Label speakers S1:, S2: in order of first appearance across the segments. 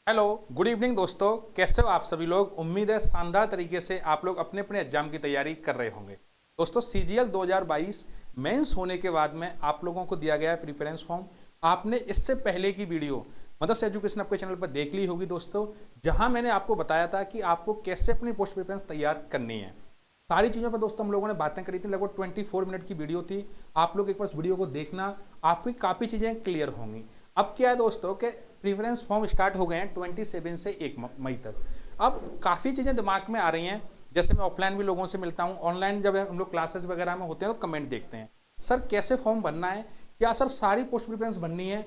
S1: Hello, good evening दोस्तों। कैसे हो आप सभी लोग। उम्मीद है शानदार तरीके से आप लोग अपने अपने एग्जाम की तैयारी कर रहे होंगे। दोस्तों सीजीएल 2022 मेंस होने के बाद में आप लोगों को दिया गया है प्रिफरेंस फॉर्म। आपने इससे पहले की वीडियो मदर्स एजुकेशन आपके चैनल पर देख ली होगी दोस्तों, जहां मैंने आपको बताया था कि आपको कैसे अपनी पोस्ट प्रिफरेंस तैयार करनी है। सारी चीज़ों पर दोस्तों हम लोगों ने बातें करी थी। लगभग 24 मिनट की वीडियो थी। आप लोग एक बार वीडियो को देखना, आपकी काफ़ी चीज़ें क्लियर होंगी। अब क्या है दोस्तों कि प्रिफरेंस फॉर्म स्टार्ट हो गए हैं 27 से 1 मई तक। अब काफ़ी चीज़ें दिमाग में आ रही हैं। जैसे मैं ऑफलाइन भी लोगों से मिलता हूँ, ऑनलाइन जब हम लोग क्लासेस वगैरह में होते हैं तो कमेंट देखते हैं, सर कैसे फॉर्म भरना है, क्या सर सारी पोस्ट प्रिफरेंस भरनी है।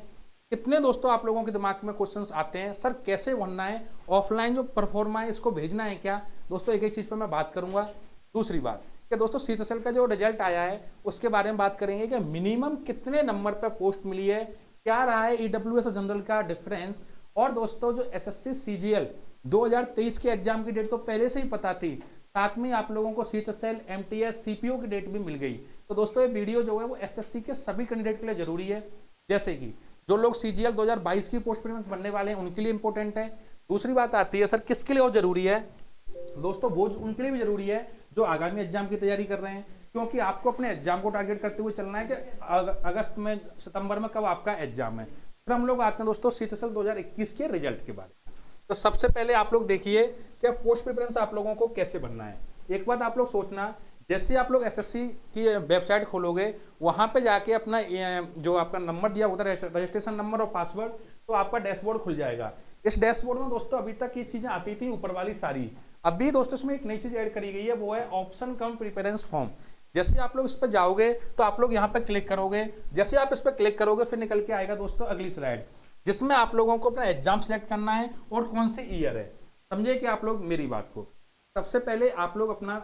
S1: कितने दोस्तों आप लोगों के दिमाग में क्वेश्चंस आते हैं, सर कैसे भरना है, ऑफलाइन जो परफॉर्मा है इसको भेजना है क्या। दोस्तों एक एक चीज़ पर मैं बात करूंगा। दूसरी बात कि दोस्तों सीएचएसएल का जो रिजल्ट आया है उसके बारे में बात करेंगे कि मिनिमम कितने नंबर पर पोस्ट मिली है, क्या रहा है ईडब्ल्यूएस और जनरल का डिफरेंस। और दोस्तों जो एसएससी सीजीएल 2023 के एग्जाम की डेट तो पहले से ही पता थी, साथ में आप लोगों को सीएचएसएल एमटीएस सीपीओ की डेट भी मिल गई। तो दोस्तों ये वीडियो जो है वो एसएससी के सभी कैंडिडेट के लिए जरूरी है। जैसे कि जो लोग सीजीएल 2022 की पोस्ट प्रिफरेंस बनने वाले हैं उनके लिए इंपॉर्टेंट है। दूसरी बात आती है सर किसके लिए और जरूरी है। दोस्तों वो उनके लिए भी जरूरी है जो आगामी एग्जाम की तैयारी कर रहे हैं, क्योंकि आपको अपने एग्जाम को टारगेट करते हुए चलना है कि अगस्त में सितंबर में कब आपका एग्जाम है। फिर हम लोग आते हैं दोस्तों सीएचएसएल 2021 के रिजल्ट के बारे में। तो सबसे पहले आप लोग देखिए कि पोस्ट प्रिफरेंस आप लोगों को कैसे बनना है। एक बात आप लोग सोचना, जैसे आप लोग एसएससी की वेबसाइट खोलोगे वहां पे जाके अपना जो आपका नंबर दिया होता है रजिस्ट्रेशन नंबर और पासवर्ड, तो आपका डैशबोर्ड खुल जाएगा। इस डैशबोर्ड में दोस्तों अभी तक ये चीजें आती थी ऊपर वाली सारी, अभी दोस्तों इसमें एक नई चीज ऐड करी गई है, वो है ऑप्शन कम प्रिफरेंस फॉर्म। जैसे आप लोग इस पर जाओगे तो आप लोग यहाँ पर क्लिक करोगे, जैसे आप इस पर क्लिक करोगे फिर निकल के आएगा दोस्तों अगली स्लाइड, जिसमें आप लोगों को अपना एग्जाम सेलेक्ट करना है और कौन से ईयर है। समझे कि आप लोग मेरी बात को। सबसे पहले आप लोग अपना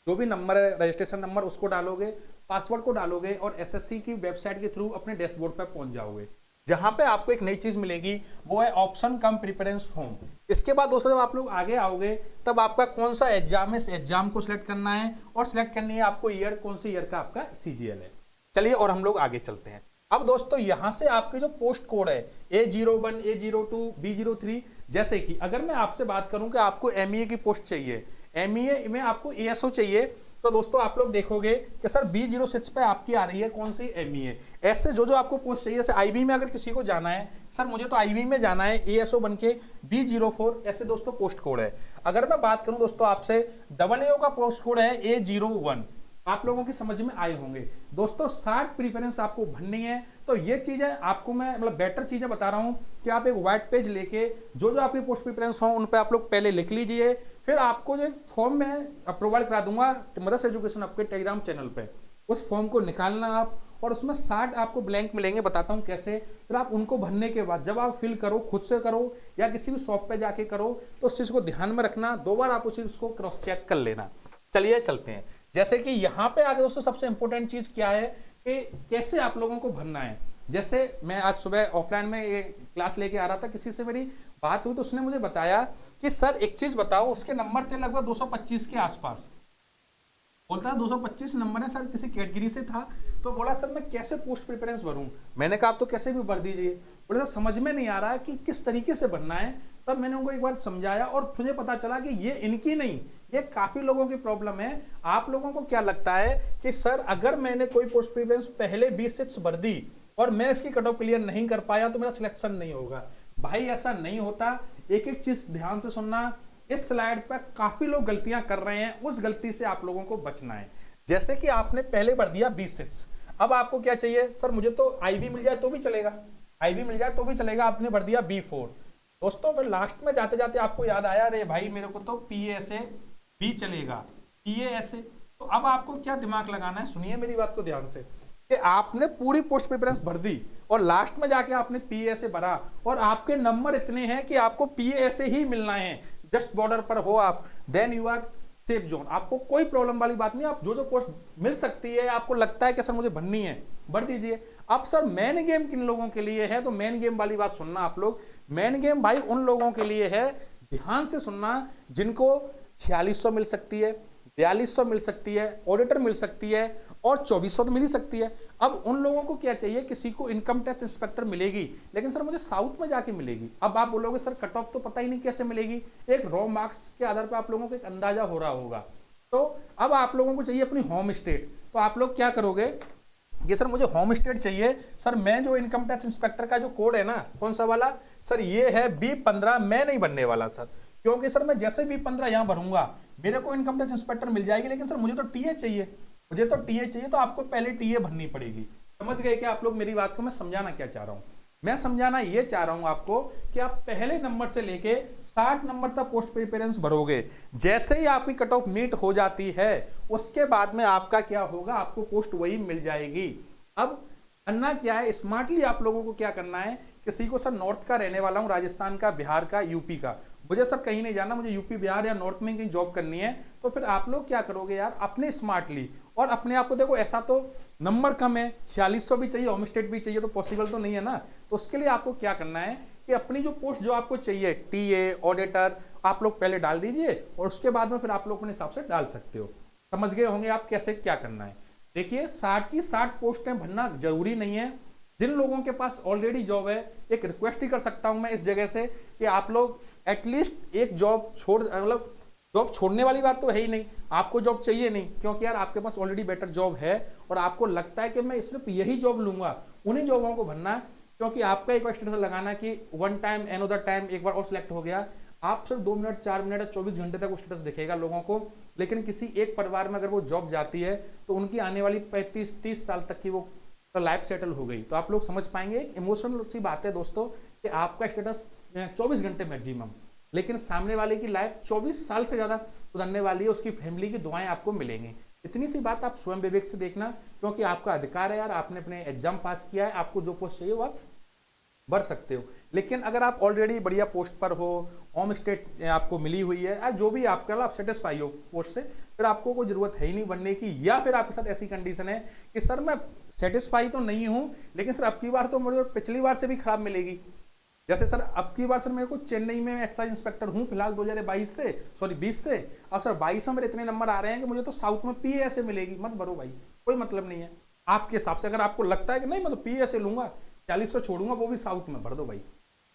S1: जो भी नंबर है रजिस्ट्रेशन नंबर उसको डालोगे, पासवर्ड को डालोगे और एसएससी की वेबसाइट के थ्रू अपने डैशबोर्ड पर पहुंच जाओगे, जहां पे आपको एक नई चीज मिलेगी, वो है ऑप्शन कम प्रिफरेंस फॉर्म। इसके बाद दोस्तों जब आप लोग आगे आओगे तब आपका कौन सा एग्जाम है इस एग्जाम को सिलेक्ट करना है और सिलेक्ट करनी है आपको ईयर, कौन सी ईयर का आपका सीजीएल है। चलिए और हम लोग आगे चलते हैं। अब दोस्तों यहां से आपके जो पोस्ट कोड है A01, A02, B03, जैसे कि अगर मैं आपसे बात करूं कि आपको एमईए की पोस्ट चाहिए, एमईए में आपको एएसओ चाहिए, तो दोस्तों आप लोग देखोगे कि सर B06 पे आपकी आ रही है कौन सी एमईए। ऐसे जो जो आपको पोस्ट चाहिए, जैसे आईबी में अगर किसी को जाना है, सर मुझे तो आईबी में जाना है एएसओ बन के B04, ऐसे दोस्तों पोस्ट कोड है। अगर मैं बात करूं दोस्तों आपसे AA का पोस्ट कोड है A01, आप लोगों की समझ में आए होंगे। दोस्तों 60 प्रीफरेंस आपको भरनी है, तो ये चीजें आपको मैं मतलब बेटर चीजें बता रहा हूं कि आप एक व्हाइट पेज लेके जो जो आपकी पोस्ट प्रीफरेंस हो उन पे आप लोग पहले लिख लीजिए। फिर आपको जो फॉर्म में प्रोवाइड करा दूंगा मदर्स एजुकेशन आपके टेलीग्राम चैनल पे, उस फॉर्म को निकालना आप, और उसमें 60 आपको ब्लैंक मिलेंगे, बताता हूं कैसे। फिर आप उनको भरने के बाद जब आप फिल करो, खुद से करो या किसी भी शॉप पे जाके करो, तो उस चीज को ध्यान में रखना, 2 बार आप उस चीज को क्रॉस चेक कर लेना। चलिए चलते हैं। जैसे कि यहाँ पे आगे दोस्तों सबसे इंपॉर्टेंट चीज क्या है कि कैसे आप लोगों को भरना है। जैसे मैं आज सुबह ऑफलाइन में ये क्लास लेके आ रहा था, किसी से मेरी बात हुई तो उसने मुझे बताया कि सर एक चीज बताओ, उसके नंबर थे लगभग 225 के आसपास, बोलता था 225 नंबर है सर, किसी कैटेगरी से था। तो बोला सर मैं कैसे पोस्ट प्रिफरेंस भरूं। मैंने कहा आप तो कैसे भी भर दीजिए। बोले सर समझ में नहीं आ रहा है कि किस तरीके से भरना है। तब मैंने उनको एक बार समझाया और मुझे पता चला कि ये इनकी नहीं, ये काफी लोगों की प्रॉब्लम है। आप लोगों को क्या लगता है कि सर अगर मैंने कोई पोस्ट प्रिफरेंस पहले 20 सीट्स भर दी और मैं इसकी कट ऑफ क्लियर नहीं कर पाया तो मेरा सिलेक्शन नहीं होगा। भाई ऐसा नहीं होता। एक एक चीज ध्यान से सुनना। इस स्लाइड पर काफी लोग गलतियां कर रहे हैं, उस गलती से आप लोगों को बचना है। जैसे कि आपने पहले भर दिया 20 सीट्स, अब आपको क्या चाहिए, सर मुझे तो आईबी मिल जाए तो भी चलेगा, आईबी मिल जाए तो भी चलेगा, आपने भर दिया B4। दोस्तों फिर लास्ट में जाते जाते आपको याद आया, अरे भाई मेरे को तो PASA भी चलेगा, PASA। तो अब आपको क्या दिमाग लगाना है, सुनिए मेरी बात को ध्यान से, कि आपने पूरी पोस्ट प्रिफरेंस भर दी और लास्ट में जाके आपने PASA भरा और आपके नंबर इतने हैं कि आपको PASA ही मिलना है, जस्ट बॉर्डर पर हो आप, then you are safe zone. आपको कोई प्रॉब्लम वाली बात नहीं, आप जो जो पोस्ट मिल सकती है आपको लगता है कि सर मुझे भरनी है, भर दीजिए। अब सर मेन गेम किन लोगों के लिए है, तो मेन गेम वाली बात सुनना आप लोग। मेन गेम भाई उन लोगों के लिए है, ध्यान से सुनना, जिनको 4600 मिल सकती है, 4200 मिल सकती है, ऑडिटर मिल सकती है, और 2400 तो मिल ही सकती है। अब उन लोगों को क्या चाहिए, किसी को इनकम टैक्स इंस्पेक्टर मिलेगी, लेकिन सर मुझे साउथ में जाके मिलेगी। अब आप बोलोगे सर कट ऑफ तो पता ही नहीं कैसे मिलेगी, एक रॉ मार्क्स के आधार पर आप लोगों को एक अंदाजा हो रहा होगा। तो अब आप लोगों को चाहिए अपनी होम स्टेट, तो आप लोग क्या करोगे कि सर मुझे होम स्टेट चाहिए, सर मैं जो इनकम टैक्स इंस्पेक्टर का जो कोड है ना, कौन सा वाला सर, ये है B15, मैं नहीं बनने वाला सर, क्योंकि सर मैं जैसे B15 यहां भरूंगा मेरे को इनकम टैक्स इंस्पेक्टर मिल जाएगी, लेकिन सर मुझे तो टीए चाहिए, मुझे तो टीए चाहिए, तो आपको पहले टीए भरनी पड़ेगी। समझ गए क्या आप लोग मेरी बात को? मैं समझाना क्या चाह रहा हूं, मैं समझाना ये चाह रहा हूं आपको कि आप पहले नंबर से लेके 60 नंबर तक पोस्ट प्रिफरेंस भरोगे, जैसे ही आपकी कट ऑफ मीट हो जाती है उसके बाद में आपका क्या होगा, आपको पोस्ट वही मिल जाएगी। अब करना क्या है, स्मार्टली आप लोगों को क्या करना है, किसी को सर नॉर्थ का रहने वाला हूं, राजस्थान का, बिहार का, यूपी का, मुझे सर कहीं नहीं जाना, मुझे यूपी बिहार या नॉर्थ में कहीं जॉब करनी है, तो फिर आप लोग क्या करोगे यार, अपने स्मार्टली और अपने आप को देखो, ऐसा तो नंबर कम है, 4600 भी चाहिए, होम स्टेट भी चाहिए, तो पॉसिबल तो नहीं है ना। तो उसके लिए आपको क्या करना है कि अपनी जो पोस्ट जो आपको चाहिए, टीए, ऑडिटर, आप लोग पहले डाल दीजिए और उसके बाद में फिर आप लोग अपने हिसाब से डाल सकते हो। समझ गए होंगे आप कैसे क्या करना है। देखिए 60 की 60 पोस्टें भरना जरूरी नहीं है। जिन लोगों के पास ऑलरेडी जॉब है, एक रिक्वेस्ट ही कर सकता हूं मैं इस जगह से कि आप लोग एटलीस्ट एक जॉब छोड़, मतलब जॉब छोड़ने वाली बात तो है ही नहीं, आपको जॉब चाहिए नहीं, क्योंकि यार आपके पास ऑलरेडी बेटर जॉब है और आपको लगता है कि मैं सिर्फ यही जॉब लूंगा, उन्हीं जॉबों को भरना है, क्योंकि आपका एक स्टेटस लगाना कि वन टाइम एनोदर टाइम, एक बार और सिलेक्ट हो गया, आप सिर्फ 2 मिनट 4 मिनट या 24 घंटे तक वो स्टेटस दिखेगा लोगों को। लेकिन किसी एक परिवार में अगर वो जॉब जाती है तो उनकी आने वाली 35-30 साल तक की वो लाइफ सेटल हो गई। तो आप लोग समझ पाएंगे, इमोशनल सी बात है दोस्तों कि आपका स्टेटस 24 घंटे मैक्सिमम, लेकिन सामने वाले की लाइफ 24 साल से ज्यादा सुधरने वाली है, उसकी फैमिली की दुआएं आपको मिलेंगी। इतनी सी बात आप स्वयं विवेक से देखना, क्योंकि आपका अधिकार है यार, आपने अपने एग्जाम पास किया है, आपको जो पोस्ट चाहिए वो आप बढ़ सकते हो। लेकिन अगर आप ऑलरेडी बढ़िया पोस्ट पर हो, होम स्टेट आपको मिली हुई है, या जो भी आपका आप सेटिस्फाई हो पोस्ट से, फिर आपको कोई जरूरत है ही नहीं बनने की। या फिर आपके साथ ऐसी कंडीशन है कि सर मैं सेटिस्फाई तो नहीं हूं, लेकिन सर अब की बार तो मुझे पिछली बार से भी खराब मिलेगी। जैसे सर अब की बार सर मेरे को चेन्नई में एक्साइज इंस्पेक्टर हूं फिलहाल 2022 से, सॉरी 20 से, और सर 22 में मेरे इतने नंबर आ रहे हैं कि मुझे तो साउथ में पीए से मिलेगी। मत भरो भाई, कोई मतलब नहीं है। आपके हिसाब से अगर आपको लगता है कि नहीं मैं तो पीए से लूंगा, 4000 छोड़ूंगा, वो भी साउथ में, भर दो भाई।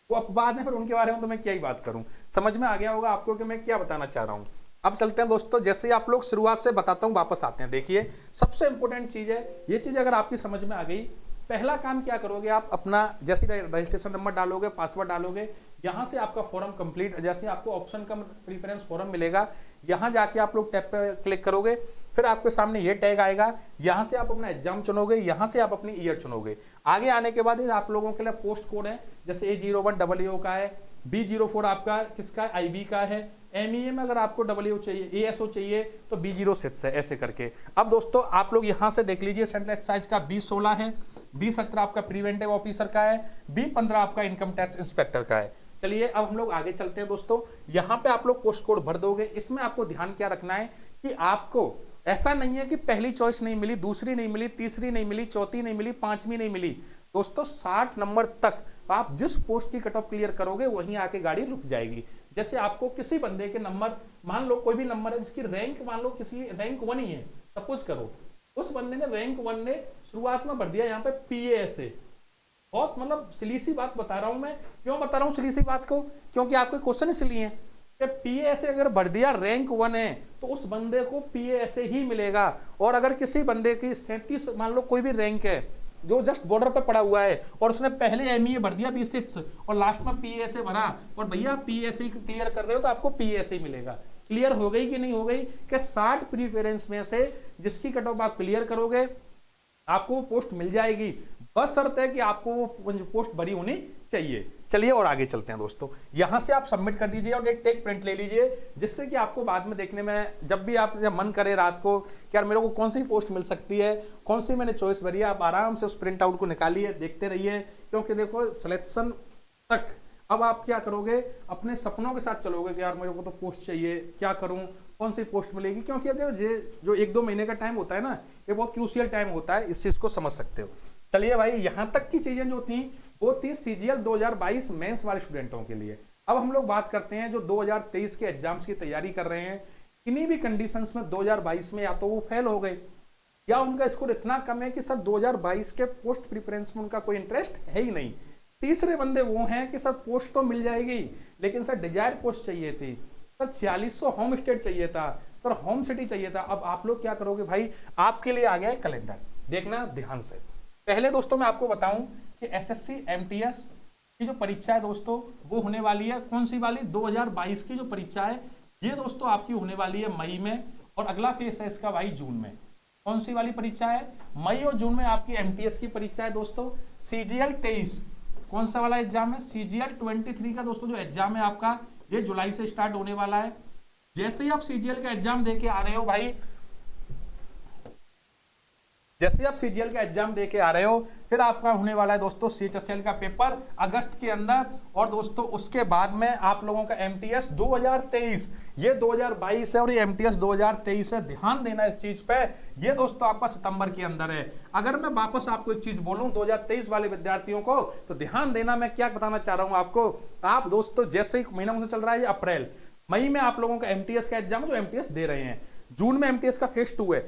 S1: वो अपवाद है, फिर उनके बारे में तो मैं क्या ही बात करूं। समझ में आ गया होगा आपको कि मैं क्या बताना चाह रहा हूं। अब चलते हैं दोस्तों, जैसे ही आप लोग शुरुआत से बताता हूं, वापस आते हैं। देखिए सबसे इंपॉर्टेंट चीज है, ये चीज अगर आपकी समझ में आ गई, पहला काम क्या करोगे आप, अपना जैसे रजिस्ट्रेशन नंबर डालोगे, पासवर्ड डालोगे, यहां से आपका फॉर्म कंप्लीट, जैसे आपको ऑप्शन का प्रीफरेंस फॉर्म मिलेगा, यहां जाके आप लोग टैब पे क्लिक करोगे, फिर आपके सामने ये टैग आएगा, यहां से आप अपना एग्जाम चुनोगे, यहां से आप अपनी ईयर चुनोगे। आगे आने के बाद आप लोगों के लिए पोस्ट कोड है, जैसे A01 WO का है, B04 आपका किसका है, IB का है, MEA में अगर आपको WO चाहिए, ASO चाहिए तो B06 है, ऐसे करके। अब दोस्तों आप लोग यहां से देख लीजिए, सेंट्रल एक्साइज का B16 है, B17 आपका प्रिवेंटिव ऑफिसर का है, B15 आपका इनकम टैक्स इंस्पेक्टर का है। चलिए अब हम लोग आगे चलते हैं दोस्तों। यहां पे आप लोग पोस्ट कोड भर दोगे। इसमें आपको ध्यान क्या रखना है कि आपको ऐसा नहीं है कि पहली चॉइस नहीं मिली, दूसरी नहीं मिली, तीसरी नहीं मिली, चौथी नहीं मिली, पांचवी नहीं मिली। दोस्तों 60 नंबर तक आप जिस पोस्ट की कट ऑफ क्लियर करोगे वहीं आके गाड़ी रुक जाएगी। जैसे आपको किसी बंदे के नंबर, मान लो कोई भी नंबर है जिसकी रैंक, मान लो किसी रैंक 1 ही है, सपोज करो, उस बंदे ने रैंक 1 ने शुरुआत में भर दिया यहाँ पे PASA। बहुत मतलब सिलीसी बात बता रहा हूं मैं। क्यों बता रहा हूं सिलीसी बात को, क्योंकि आपके क्वेश्चन इसलिए हैं कि PASA अगर भर दिया रैंक 1 है तो उस बंदे को PASA ही मिलेगा। और अगर किसी बंदे की 37 मान लो कोई भी रैंक है जो जस्ट बॉर्डर पे पड़ा हुआ है और उसने पहले MEA भर दिया B6 और लास्ट में PASA भरा, और भैया PASA क्लियर कर रहे हो तो आपको PASA मिलेगा। क्लियर हो गई कि नहीं हो गई कि 60 प्रीफरेंस में से जिसकी कट ऑफ आप क्लियर करोगे आपको वो पोस्ट मिल जाएगी, बस शर्त है कि आपको वो पोस्ट भरी होनी चाहिए। चलिए और आगे चलते हैं दोस्तों। यहां से आप सबमिट कर दीजिए और एक टेक प्रिंट ले लीजिए, जिससे कि आपको बाद में देखने में, जब भी आप जब मन करे रात को कि यार मेरे को कौन सी पोस्ट मिल सकती है, कौन सी मैंने चॉइस भरी है, आप आराम से उस प्रिंट आउट को निकालिए, देखते रहिए। क्योंकि देखो सिलेक्शन तक अब आप क्या करोगे, अपने सपनों के साथ चलोगे कि यार मेरे को तो पोस्ट चाहिए, क्या करूं, कौन सी पोस्ट मिलेगी। क्योंकि ये जो 1-2 महीने का टाइम होता है ना, ये बहुत क्रूशियल टाइम होता है, इस चीज को समझ सकते हो। चलिए भाई, यहां तक की चीजें जो थी वो थी CGL 2022 मेंस वाले स्टूडेंटों के लिए। अब हम लोग बात करते हैं जो 2023 के एग्जाम्स की तैयारी कर रहे हैं, किन्हीं भी कंडीशंस में 2022 में या तो वो फेल हो गए, या उनका स्कोर इतना कम है कि सर 2022 के पोस्ट प्रिफरेंस में उनका कोई इंटरेस्ट है ही नहीं। तीसरे बंदे वो हैं कि सर पोस्ट तो मिल जाएगी लेकिन सर डिजायर पोस्ट चाहिए थी, सर 4600 होम स्टेट चाहिए था, सर होम सिटी चाहिए था। अब आप लोग क्या करोगे भाई, आपके लिए आ गया है कैलेंडर, देखना ध्यान से। पहले दोस्तों मैं आपको बताऊं कि एसएससी एमटीएस की जो परीक्षा है दोस्तों वो होने वाली है, कौन सी वाली, 2022 की जो परीक्षा है ये दोस्तों आपकी होने वाली है मई में, और अगला फेस है इसका भाई जून में। कौन सी वाली परीक्षा है, मई और जून में आपकी एमटीएस की परीक्षा है दोस्तों। सीजीएल 23 कौन सा वाला एग्जाम है, सीजीएल 23 का दोस्तों जो एग्जाम है आपका ये जुलाई से स्टार्ट होने वाला है। जैसे ही आप सीजीएल का एग्जाम देके आ रहे हो भाई, जैसे आप सीजीएल का एग्जाम देके आ रहे हो फिर आपका होने वाला है दोस्तों सीएचएसएल का पेपर अगस्त के अंदर, और दोस्तों उसके बाद में आप लोगों का एमटीएस 2023, ये 2022 है और ये एमटीएस 2023 है, ध्यान देना इस चीज पे, ये दोस्तों आपका सितंबर के अंदर है। अगर मैं वापस आपको एक चीज बोलूं 2023 वाले विद्यार्थियों को, तो ध्यान देना मैं क्या बताना चाह रहा हूं आपको। आप दोस्तों जैसे ही महीना मुझे चल रहा है अप्रैल, मई में आप लोगों का एमटीएस का एग्जाम जो एमटीएस दे रहे हैं, जून में एमटीएस का फेज 2 है,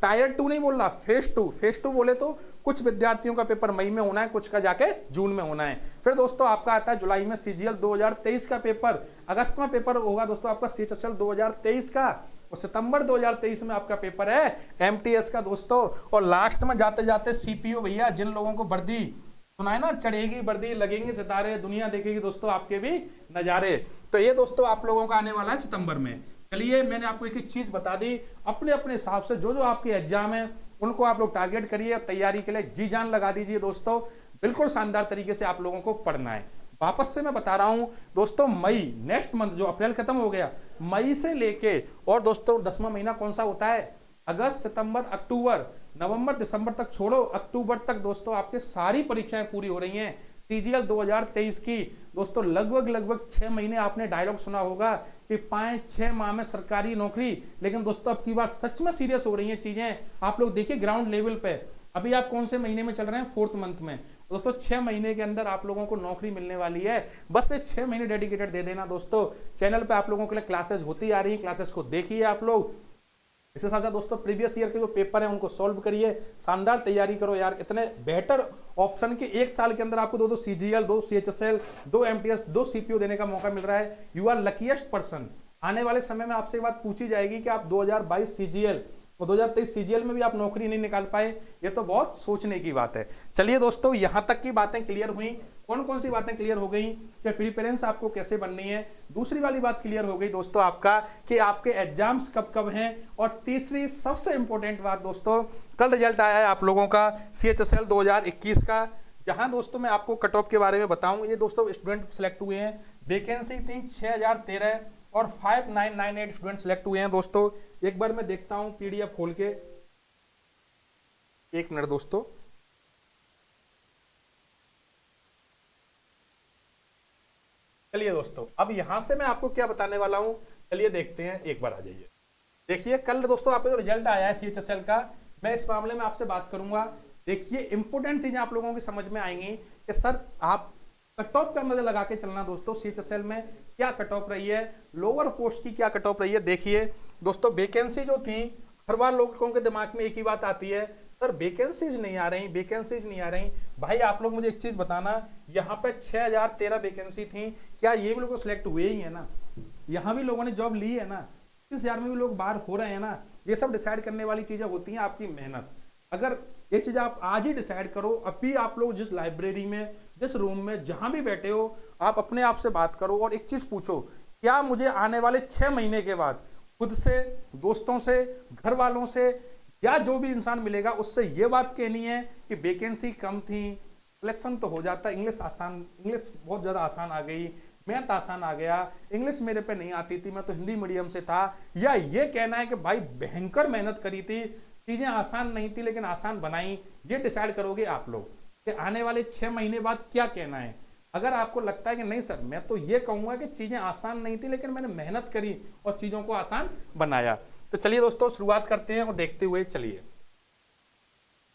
S1: टायर 2 नहीं बोल रहा, फेज टू बोले तो कुछ विद्यार्थियों का पेपर मई में होना है, कुछ का जाके जून में होना है। फिर दोस्तों आपका आता है जुलाई में सीजीएल 2023 का पेपर, अगस्त में पेपर होगा दोस्तों आपका सीएचएसएल 2023 का, और सितंबर 2023 में आपका पेपर है एमटीएस का दोस्तों। और लास्ट में जाते जाते सीपीओ भैया, जिन लोगों को वर्दी सुना है ना, चढ़ेगी वर्दी लगेंगे सितारे, दुनिया देखेगी दोस्तों आपके भी नजारे, तो ये दोस्तों आप लोगों का आने वाला है सितंबर में। चलिए मैंने आपको एक चीज बता दी, अपने अपने हिसाब से जो जो आपके एग्जाम है उनको आप लोग टारगेट करिए, तैयारी के लिए जी जान लगा दीजिए दोस्तों, बिल्कुल शानदार तरीके से आप लोगों को पढ़ना है। वापस से मैं बता रहा हूं दोस्तों, मई नेक्स्ट मंथ, जो अप्रैल खत्म हो गया, मई से लेके और दोस्तों 10वां महीना कौन सा होता है, अगस्त सितंबर अक्टूबर, नवंबर दिसंबर तक छोड़ो, अक्टूबर तक दोस्तों आपके सारी परीक्षाएं पूरी हो रही हैं सीजीएल 2023 की। दोस्तों लगभग 6 महीने आपने डायलॉग सुना होगा कि 5-6 माह में सरकारी नौकरी, लेकिन दोस्तों अब की बार सच में सीरियस हो रही हैं चीजें। आप लोग देखिए ग्राउंड लेवल पे, अभी आप कौन से महीने में चल रहे हैं, 4th मंथ में, दोस्तों 6 महीने के अंदर आप लोगों को नौकरी मिलने वाली है। बस ये 6 महीने डेडिकेटेड दे देना दोस्तों। चैनल पे आप लोगों के लिए क्लासेस होती आ रही है, क्लासेस को देखिए आप लोग। इसके साथ साथ दोस्तों प्रीवियस ईयर के जो पेपर हैं उनको सॉल्व करिए, शानदार तैयारी करो यार। इतने बेहतर ऑप्शन के एक साल के अंदर आपको 2 सीजीएल, 2 सीएचएसएल, 2 एमटीएस, 2 सीपीओ देने का मौका मिल रहा है। You are luckiest person. आने वाले समय में आपसे एक बात पूछी जाएगी कि आप 2022 सीजीएल और 2023 सीजीएल में भी आप नौकरी नहीं निकाल पाए, ये तो बहुत सोचने की बात है। चलिए दोस्तों यहां तक की बातें क्लियर हुई। कौन कौन सी बातें क्लियर हो गई कि प्रिफरेंस आपको कैसे बननी है। दूसरी वाली बात क्लियर हो गई दोस्तों आपका कि आपके एग्जाम्स कब कब हैं। और तीसरी सबसे इंपॉर्टेंट बात दोस्तों, कल रिजल्ट आया है आप लोगों का सीएचएसएल 2021 का, जहां दोस्तों मैं आपको कट ऑफ के बारे में बताऊं। ये दोस्तों स्टूडेंट सिलेक्ट हुए हैं, वैकेंसी थी 6013 और 5998 स्टूडेंट सिलेक्ट हुए हैं दोस्तों। एक बार मैं देखता हूं पीडीएफ खोल के, एक मिनट दोस्तों। चलिए दोस्तों अब यहां से मैं आपको क्या बताने वाला हूं, चलिए देखते हैं, एक बार आ जाइए। देखिए कल दोस्तों आपका जो रिजल्ट आया है सीएचएसएल का, मैं इस मामले में आपसे बात करूंगा। देखिए इंपोर्टेंट चीजें आप लोगों की समझ में आएंगी कि सर आप कट ऑफ का अंदाजा लगा के चलना दोस्तों। सीएचएसएल में क्या कट ऑफ रही है, लोअर पोस्ट की क्या कट ऑफ रही है। देखिए दोस्तों वैकेंसी जो थी, हर बार लोगों के दिमाग में एक ही बात आती है, सर वैकेंसीज नहीं आ रही, वैकेंसीज नहीं आ रही। भाई आप लोग मुझे एक चीज बताना, यहाँ पे 6013 वैकेंसी थी, क्या ये भी लोग सिलेक्ट हुए ही है ना, यहाँ भी लोगों ने जॉब ली है ना, 30,000 में भी लोग बाहर हो रहे हैं ना। ये सब डिसाइड करने वाली चीजें होती हैं आपकी मेहनत। अगर ये चीज आप आज ही डिसाइड करो, अभी आप लोग जिस लाइब्रेरी में, जिस रूम में, जहां भी बैठे हो, आप अपने आप से बात करो और एक चीज पूछो, क्या मुझे आने वाले 6 महीने के बाद खुद से, दोस्तों से, घर वालों से, या जो भी इंसान मिलेगा उससे ये बात कहनी है कि वैकेंसी कम थी, सिलेक्शन तो हो जाता, इंग्लिश आसान, इंग्लिश बहुत ज़्यादा आसान आ गई, मैथ आसान आ गया, इंग्लिश मेरे पे नहीं आती थी, मैं तो हिंदी मीडियम से था। या ये कहना है कि भाई भयंकर मेहनत करी थी, चीज़ें आसान नहीं थी लेकिन आसान बनाई। ये डिसाइड करोगे आप लोग कि आने वाले 6 महीने बाद क्या कहना है। अगर आपको लगता है कि नहीं सर मैं तो ये कहूँगा कि चीज़ें आसान नहीं थी लेकिन मैंने मेहनत करी और चीज़ों को आसान बनाया, तो चलिए दोस्तों शुरुआत करते हैं और देखते हुए चलिए।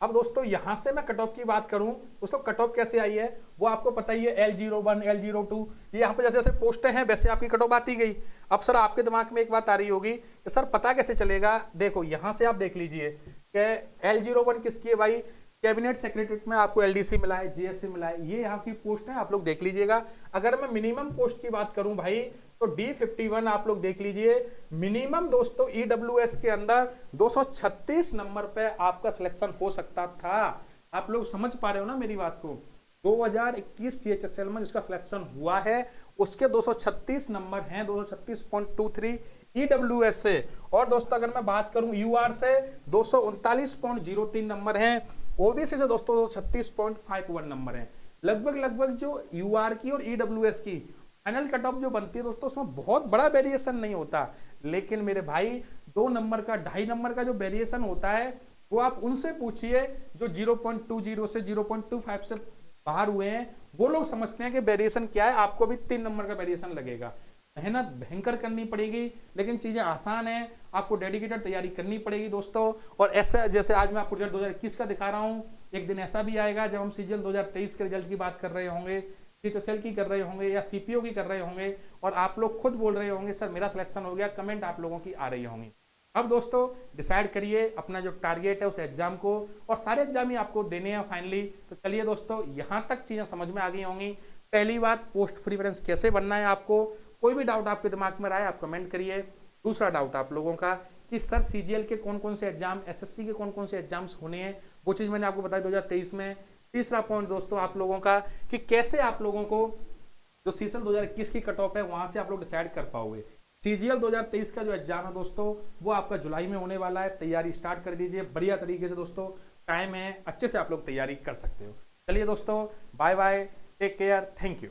S1: अब दोस्तों यहां से मैं कट ऑफ की बात करूं, दोस्तों कट ऑफ कैसे आई है वो आपको पता ही है, L01, L02, ये यहाँ पे जैसे जैसे पोस्टें हैं वैसे आपकी कट ऑफ आती गई। अब सर आपके दिमाग में एक बात आ रही होगी कि सर पता कैसे चलेगा, देखो यहां से आप देख लीजिए कि L01 किसकी है भाई, कैबिनेट सेक्रेटरीट में आपको एलडीसी मिला है, जीएससी मिला है, ये यहाँ की पोस्ट है, आप लोग देख लीजिएगा। अगर मैं मिनिमम पोस्ट की बात करूं भाई तो D51 आप लोग देख लीजिए, मिनिमम दोस्तों ईडब्ल्यूएस के अंदर 236 नंबर पे आपका सिलेक्शन हो सकता था। आप लोग समझ पा रहे हो ना मेरी बात को। 2021 सीएचएसएल में जिसका सिलेक्शन हुआ है उसके 236 नंबर हैं, 236.23 ईडब्ल्यूएस से। और दोस्तों अगर मैं बात करूं यूआर से 239.03 नंबर हैं, ओबीसी से दोस्तों 236.51 नंबर हैं। लगभग जो यूआर की और ईडब्ल्यूएस की फाइनल कट ऑफ जो बनती है दोस्तों उसमें बहुत बड़ा वेरिएशन नहीं होता, लेकिन मेरे भाई 2 नंबर का 2.5 नंबर का जो वेरिएशन होता है वो आप उनसे पूछिए जो 0.20 से 0.25 से बाहर हुए हैं, वो लोग समझते हैं कि वेरिएशन क्या है। आपको भी 3 नंबर का वेरिएशन लगेगा, मेहनत भयंकर करनी पड़ेगी, लेकिन चीजें आसान है, आपको डेडिकेटेड तैयारी करनी पड़ेगी दोस्तों। और ऐसा जैसे आज मैं आपको रिजल्ट 2021 का दिखा रहा हूं, एक दिन ऐसा भी आएगा जब हम सीजीएल 2023 के रिजल्ट की बात कर रहे होंगे, सीएचएसएल की कर रहे होंगे या सीपीओ की कर रहे होंगे, और आप लोग खुद बोल रहे होंगे सर मेरा सिलेक्शन हो गया, कमेंट आप लोगों की आ रही होंगी। अब दोस्तों डिसाइड करिए अपना जो टारगेट है उस एग्जाम को, और सारे एग्जाम ही आपको देने हैं फाइनली। तो चलिए दोस्तों यहां तक चीजें समझ में आ गई होंगी। पहली बात, पोस्ट प्रेफरेंस कैसे बनना है आपको, कोई भी डाउट आपके दिमाग में रहा है आप कमेंट करिए। दूसरा डाउट आप लोगों का कि सर सीजीएल के कौन कौन से एग्जाम, एसएससी के कौन कौन से एग्जाम्स होने हैं, वो चीज मैंने आपको बताई 2023 में। तीसरा पॉइंट दोस्तों आप लोगों का कि कैसे आप लोगों को जो सीजीएल 2021 की कट ऑफ है वहां से आप लोग डिसाइड कर पाओगे। सीजीएल 2023 का जो एग्जाम है दोस्तों वो आपका जुलाई में होने वाला है, तैयारी स्टार्ट कर दीजिए बढ़िया तरीके से दोस्तों, टाइम है, अच्छे से आप लोग तैयारी कर सकते हो। चलिए दोस्तों bye bye, take care, thank you.